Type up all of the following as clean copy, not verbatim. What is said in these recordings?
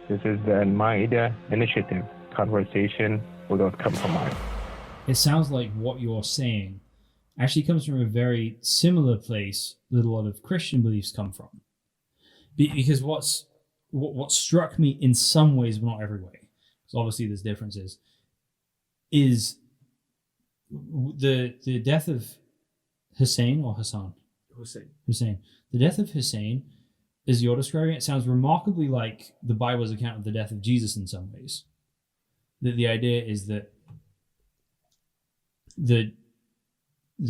This is the Al-Maida initiative, conversation without compromise. It sounds like what you're saying actually comes from a very similar place that a lot of Christian beliefs come from. Because what struck me in some ways, but not every way, because obviously there's differences, is the death of Hussein or Hassan? Hussein. The death of Hussein, as you're describing it, sounds remarkably like the Bible's account of the death of Jesus in some ways. That the idea is that the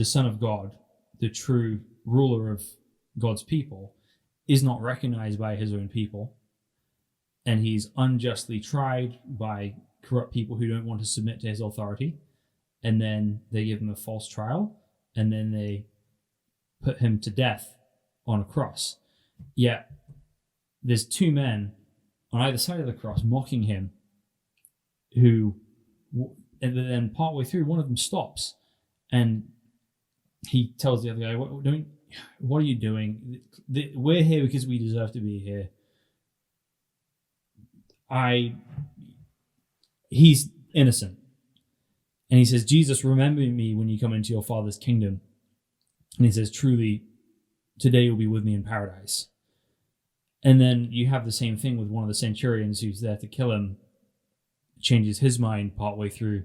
Son of God, the true ruler of God's people, is not recognized by his own people, and he's unjustly tried by corrupt people who don't want to submit to his authority, and then they give him a false trial, and then they put him to death on a cross. Yet there's two men on either side of the cross mocking him, and then partway through, one of them stops and he tells the other guy, what are you doing? We're here because we deserve to be here. He's innocent. And he says, Jesus, remember me when you come into your Father's kingdom. And he says, truly, today you'll be with me in paradise. And then you have the same thing with one of the centurions who's there to kill him, changes his mind partway through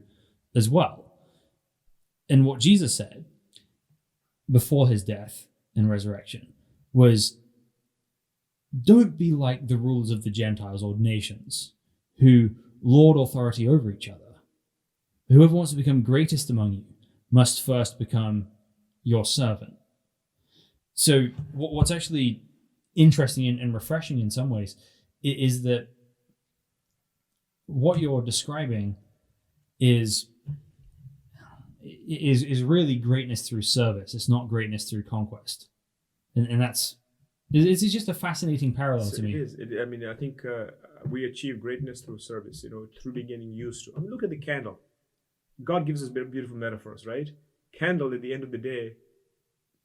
as well. And what Jesus said before his death and resurrection was, don't be like the rulers of the Gentiles or nations who lord authority over each other. Whoever wants to become greatest among you must first become your servant. So what's actually interesting and refreshing in some ways is that what you're describing is really greatness through service. It's not greatness through conquest. And it's just a fascinating parallel to me. It is. I think we achieve greatness through service, through being used to. Look at the candle. God gives us beautiful metaphors, right? Candle at the end of the day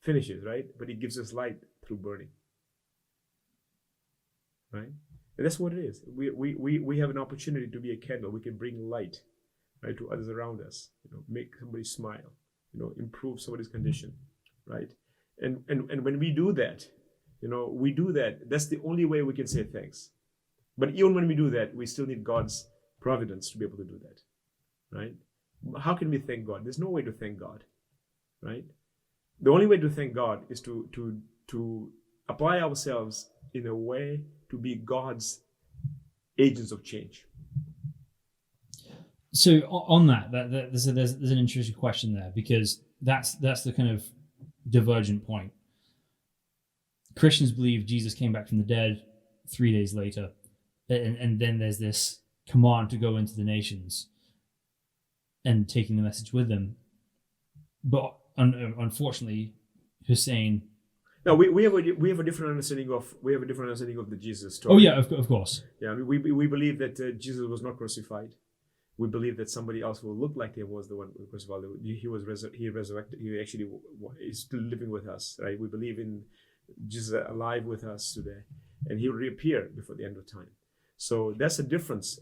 finishes, right? But he gives us light through burning, right? And that's what it is. We have an opportunity to be a candle. We can bring light, right, to others around us. Make somebody smile. Improve somebody's condition, right? And when we do that, we do that. That's the only way we can say thanks. But even when we do that, we still need God's providence to be able to do that, right? How can we thank God? There's no way to thank God, right? The only way to thank God is to apply ourselves in a way to be God's agents of change. So on that there's an interesting question there, because that's the kind of divergent point. Christians believe Jesus came back from the dead 3 days later, and then there's this command to go into the nations and taking the message with them. But unfortunately, Hussein. No, we have a different understanding of the Jesus story. Oh yeah, of course. Yeah, we believe that Jesus was not crucified. We believe that somebody else who looked like him was the one who was crucified. He resurrected. He actually is still living with us, right? We believe in Jesus alive with us today, and he will reappear before the end of time. So that's a difference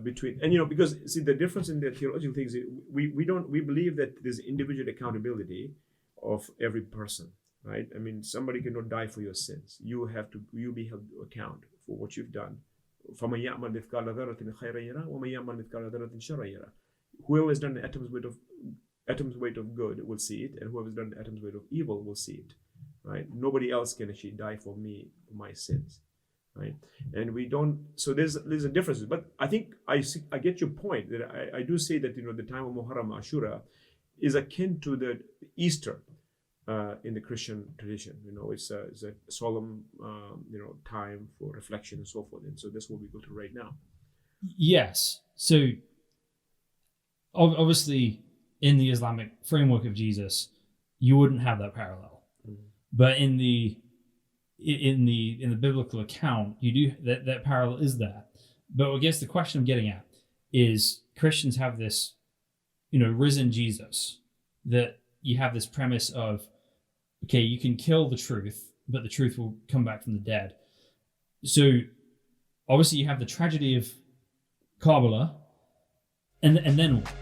between, and because see, the difference in the theological things, we believe that there's individual accountability of every person, right? Somebody cannot die for your sins. You be held to account for what you've done. فَمَنْ يَعْمَلْ مِثْقَالَ ذَرَّةٍ خَيْرًا يَرَهُ وَمَنْ يَعْمَلْ مِثْقَالَ ذَرَّةٍ شَرًّا يَرَهُ. Whoever has done the atom's weight of good will see it, and whoever has done the atom's weight of evil will see it, right? Nobody else can actually die for me, for my sins, right? And we don't. So there's a difference. But I think I get your point, that I do say that the time of Muharram Ashura is akin to the Easter in the Christian tradition. It's a solemn time for reflection and so forth. And so that's what we go through right now. Yes. So obviously, in the Islamic framework of Jesus, you wouldn't have that parallel. Mm-hmm. But in the biblical account, you do that parallel is there. But I guess the question I'm getting at is, Christians have this, risen Jesus, that you have this premise of, okay, you can kill the truth, but the truth will come back from the dead. So obviously you have the tragedy of Karbala, and then what?